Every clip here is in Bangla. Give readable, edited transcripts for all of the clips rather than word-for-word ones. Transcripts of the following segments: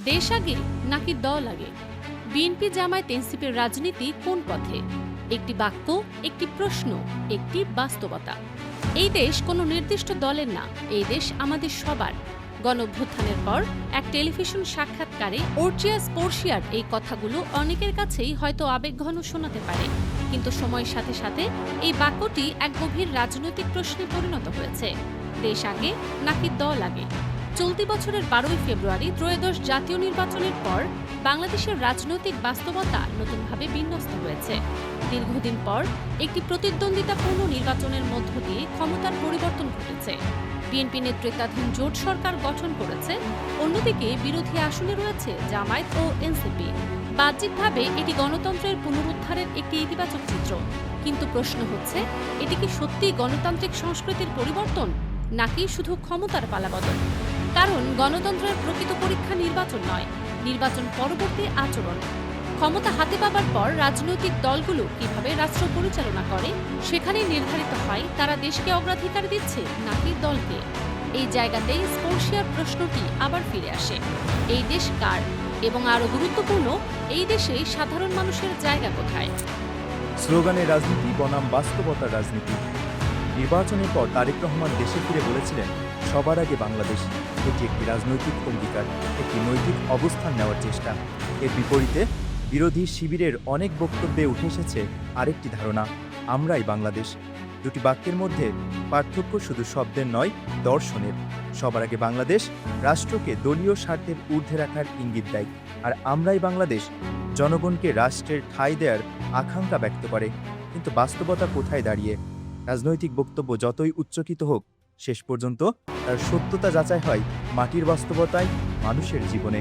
দেশ আগে নাকি দল আগে? বিএনপি জামায়াত এনসিপির রাজনীতি কোন পথে? একটি বাক্য, একটি প্রশ্ন, একটি বাস্তবতা। এই দেশ কোনো নির্দিষ্ট দলের না, এই দেশ আমাদের সবার। গণঅভ্যুত্থানের পর এক টেলিভিশন সাক্ষাৎকারে অর্চিয়াস পোর্শিয়ার এই কথাগুলো অনেকের কাছেই হয়তো আবেগঘন শোনাতে পারে, কিন্তু সময়ের সাথে সাথে এই বাক্যটি এক গভীর রাজনৈতিক প্রশ্নে পরিণত হয়েছে। দেশ আগে নাকি দল আগে? চলতি বছরের 12ই ফেব্রুয়ারি ত্রয়োদশ জাতীয় নির্বাচনের পর বাংলাদেশের রাজনৈতিক বাস্তবতা নতুনভাবে বিন্যস্ত হয়েছে। দীর্ঘদিন পর একটি প্রতিদ্বন্দ্বিতাপূর্ণ নির্বাচনের মধ্য দিয়ে ক্ষমতার পরিবর্তন ঘটেছে। বিএনপি নেতৃত্বাধীন জোট সরকার গঠন করেছে, অন্যদিকে বিরোধী আসনে রয়েছে জামায়াত ও এনসিপি। বাহ্যিকভাবে এটি গণতন্ত্রের পুনরুদ্ধারের একটি ইতিবাচক চিত্র, কিন্তু প্রশ্ন হচ্ছে, এটি কি সত্যিই গণতান্ত্রিক সংস্কৃতির পরিবর্তন নাকি শুধু ক্ষমতার পালাবদল? কারণ গণতন্ত্রের প্রকৃত পরীক্ষা নির্বাচন নয়, নির্বাচন পরবর্তী আচরণ। ক্ষমতা হাতে পাবার পর রাজনৈতিক দলগুলো কিভাবে রাষ্ট্র পরিচালনা করে, সেখানেই নির্ধারিত হয় তারা দেশকে অগ্রাধিকার দিচ্ছে নাকি দলকে। এই জায়গাতেই স্পর্শিয়ার প্রশ্নটি আবার ফিরে আসে, এই দেশ কার? এবং আরও গুরুত্বপূর্ণ, এই দেশে সাধারণ মানুষের জায়গা কোথায়? স্লোগানের রাজনীতি বনাম বাস্তবতার রাজনীতি। নির্বাচনের পর তারেক রহমান দেশে ফিরে বলেছিলেন, সবার আগে বাংলাদেশ। এটি একটি রাজনৈতিক অঙ্গীকার, একটি নৈতিক অবস্থান নেওয়ার চেষ্টা। এর বিপরীতে বিরোধী শিবিরের অনেক বক্তব্যে উঠে এসেছে আরেকটি ধারণা, আমরাই বাংলাদেশ। দুটি বাক্যের মধ্যে পার্থক্য শুধু শব্দের নয়, দর্শনের। সবার আগে বাংলাদেশ রাষ্ট্রকে দলীয় স্বার্থের ঊর্ধ্বে রাখার ইঙ্গিত দেয়, আর আমরাই বাংলাদেশ জনগণকে রাষ্ট্রের ঠাঁই দেওয়ার আকাঙ্ক্ষা ব্যক্ত করে। কিন্তু বাস্তবতা কোথায় দাঁড়িয়ে? রাজনৈতিক বক্তব্য যতই উচ্চকিত হোক, শেষ পর্যন্ত তার সত্যতা যাচাই হয় মাটির বাস্তবতায়, মানুষের জীবনে।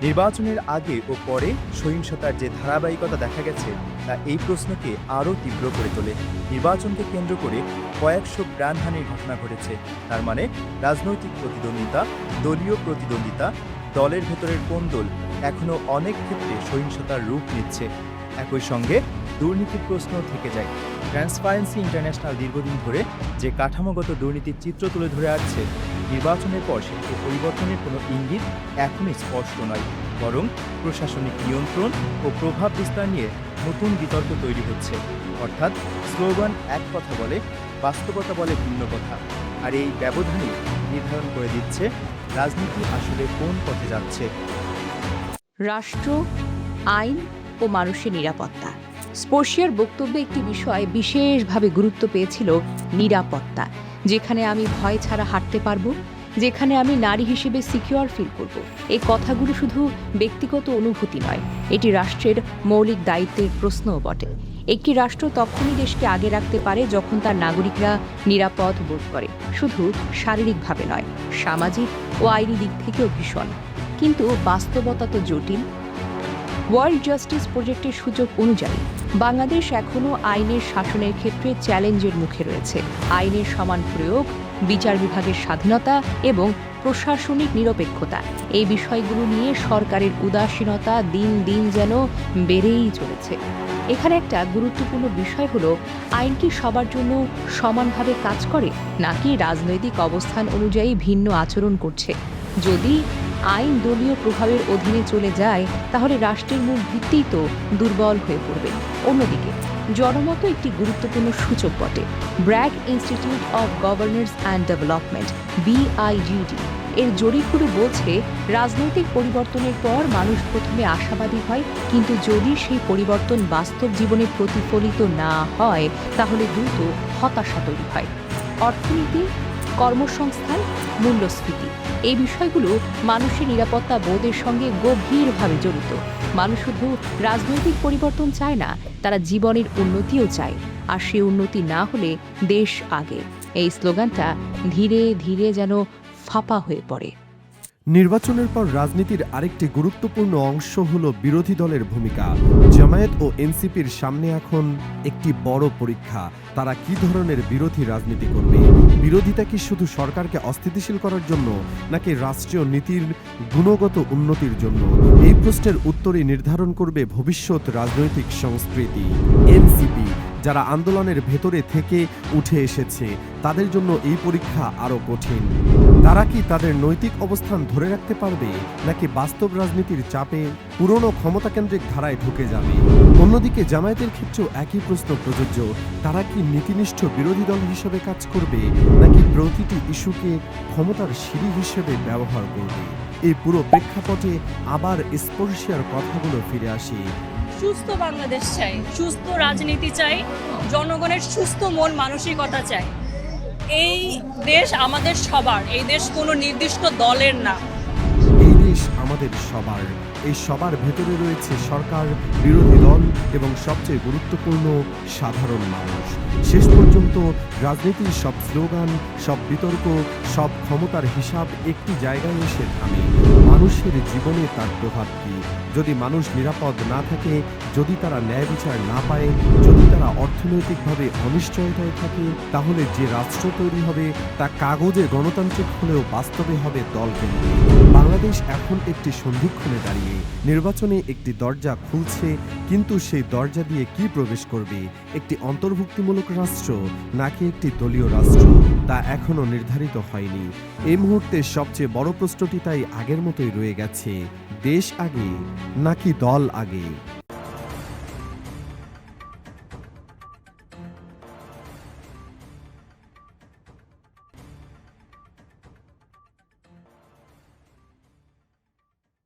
নির্বাচনের আগে ও পরে সহিংসতার যে ধারাবাহিকতা দেখা গেছে, তা এই প্রশ্নকে আরও তীব্র করে তোলে। নির্বাচনকে কেন্দ্র করে কয়েকশো প্রাণহানির ঘটনা ঘটেছে। তার মানে রাজনৈতিক প্রতিদ্বন্দ্বিতা, দলীয় প্রতিদ্বন্দ্বিতা, দলের ভেতরের কোন্দল এখনও অনেক ক্ষেত্রে সহিংসতার রূপ নিচ্ছে। একই সঙ্গে দুর্নীতির প্রশ্ন থেকে যায়। ট্রান্সপারেন্সি ইন্টারন্যাশনাল দীর্ঘদিন ধরে যে কাঠামোগত দুর্নীতির চিত্র তুলে ধরে আসছে, নির্বাচনের পর সেটি পরিবর্তনের কোনো ইঙ্গিত এখনই স্পষ্ট নয়, বরং প্রশাসনিক নিয়ন্ত্রণ ও প্রভাব বিস্তার নিয়ে নতুন বিতর্ক তৈরি হচ্ছে। অর্থাৎ স্লোগান এক কথা বলে, বাস্তবতা বলে ভিন্ন কথা। আর এই ব্যবধানই নির্ধারণ করে দিচ্ছে রাজনীতি আসলে কোন পথে যাচ্ছে। রাষ্ট্র, আইন ও মানুষের নিরাপত্তা। স্পর্শিয়ার বক্তব্যে একটি বিষয় বিশেষভাবে গুরুত্ব পেয়েছিল, নিরাপত্তা। যেখানে আমি ভয় ছাড়া হাঁটতে পারবো, যেখানে আমি নারী হিসেবে সিকিউর ফিল করব। এই কথাগুলো শুধু ব্যক্তিগত অনুভূতি নয়, এটি রাষ্ট্রের মৌলিক দায়িত্বের প্রশ্নও বটে। একটি রাষ্ট্র তখনই দেশকে আগে রাখতে পারে যখন তার নাগরিকরা নিরাপদ বোধ করে, শুধু শারীরিকভাবে নয়, সামাজিক ও আইনি দিক থেকেও ভীষণ। কিন্তু বাস্তবতা তো জটিল। ওয়ার্ল্ড জাস্টিস প্রজেক্টের সূচক অনুযায়ী বাংলাদেশ এখনও আইনের শাসনের ক্ষেত্রে চ্যালেঞ্জের মুখে রয়েছে। আইনের সমান প্রয়োগ, বিচার বিভাগের স্বাধীনতা এবং প্রশাসনিক নিরপেক্ষতা, এই বিষয়গুলো নিয়ে সরকারের উদাসীনতা দিন দিন যেন বেড়েই চলেছে। এখানে একটা গুরুত্বপূর্ণ বিষয় হলো, আইন কি সবার জন্য সমানভাবে কাজ করে, নাকি রাজনৈতিক অবস্থান অনুযায়ী ভিন্ন আচরণ করছে? যদি আইন দলীয় প্রভাবের অধীনে চলে যায়, তাহলে রাষ্ট্রের মূল ভিত্তিই তো দুর্বল হয়ে পড়বে। অন্যদিকে জনমত একটি গুরুত্বপূর্ণ সূচক বটে। BRAC institute of governance and development, BIGD, এর জরিপগুলো বলছে, রাজনৈতিক পরিবর্তনের পর মানুষ প্রথমে আশাবাদী হয়, কিন্তু যদি সেই পরিবর্তন বাস্তব জীবনে প্রতিফলিত না হয়, তাহলে দ্রুত হতাশা তৈরি হয়। অর্থনীতি, কর্মসংস্থান, মূল্যস্ফীতি, এই বিষয়গুলো মানুষের নিরাপত্তা বোধের সঙ্গে গভীরভাবে জড়িত। মানুষ শুধু রাজনৈতিক পরিবর্তন চায় না, তারা জীবনের উন্নতিও চায়। আর সেই উন্নতি না হলে দেশ আগে, এই স্লোগানটা ধীরে ধীরে যেন ফাঁপা হয়ে পড়ে। নির্বাচনের পর রাজনীতির আরেকটি গুরুত্বপূর্ণ অংশ হলো বিরোধী দলের ভূমিকা। জামায়াত ও এনসিপির সামনে এখন একটি বড় পরীক্ষা। তারা কি ধরনের বিরোধী রাজনীতি করবে? বিরোধিতা কি শুধু সরকারকে অস্থিতিশীল করার জন্য, নাকি রাষ্ট্রীয় নীতির গুণগত উন্নতির জন্য? এই প্রশ্নের উত্তরই নির্ধারণ করবে ভবিষ্যৎ রাজনৈতিক সংস্কৃতি। এনসিপি, যারা আন্দোলনের ভেতরে থেকে উঠে এসেছে, তাদের জন্য এই পরীক্ষা আরও কঠিন। তারা কি তাদের নৈতিক অবস্থান ধরে রাখতে পারবে, নাকি বাস্তব রাজনীতির চাপে পুরনো ক্ষমতাকেন্দ্রিক ধারায় ঢুকে যাবে? অন্যদিকে জামায়াতের ক্ষেত্রেও একই প্রশ্ন প্রযোজ্য। তারা কি নীতিনিষ্ঠ বিরোধী দল হিসেবে কাজ করবে, নাকি প্রতিটি ইস্যুকে ক্ষমতার সিঁড়ি হিসেবে ব্যবহার করবে? এই পুরো প্রেক্ষাপটে আবার স্পর্শিয়ার কথাগুলো ফিরে আসি। সুস্থ বাংলাদেশ চাই, সুস্থ রাজনীতি চাই, জনগণের সুস্থ মন মানসিকতা চাই। এই দেশ আমাদের সবার, এই দেশ কোনো নির্দিষ্ট দলের না। এই দেশ আমাদের সবার। এই সবার ভেতরে রয়েছে সরকার, বিরোধী দল এবং সবচেয়ে গুরুত্বপূর্ণ সাধারণ মানুষ। শেষ পর্যন্ত রাজনীতির সব স্লোগান, সব বিতর্ক, সব ক্ষমতার হিসাব একটি জায়গায় এসে থামে: মানুষের জীবনে তার প্রভাব কী? যদি মানুষ নিরাপদ না থাকে, যদি তারা ন্যায় বিচার না পায়, যদি তারা অর্থনৈতিকভাবে অনিশ্চয়তায় থাকে, তাহলে যে রাষ্ট্র তৈরি হবে তা কাগজে গণতান্ত্রিক হলেও বাস্তবে হবে দলকেন্দ্রিক। বাংলাদেশ এখন একটি সন্ধিক্ষণে দাঁড়িয়ে। নির্বাচনে একটি দরজা খুলছে, কিন্তু সেই দরজা দিয়ে কি প্রবেশ করবে? একটি অন্তর্ভুক্তিমূলক রাষ্ট্র নাকি একটি দলীয় রাষ্ট্র, তা এখনো নির্ধারিত হয়নি। এই মুহূর্তে সবচেয়ে বড় প্রশ্নটি তাই আগের মতোই রয়ে গেছে: দেশ আগে নাকি দল আগে?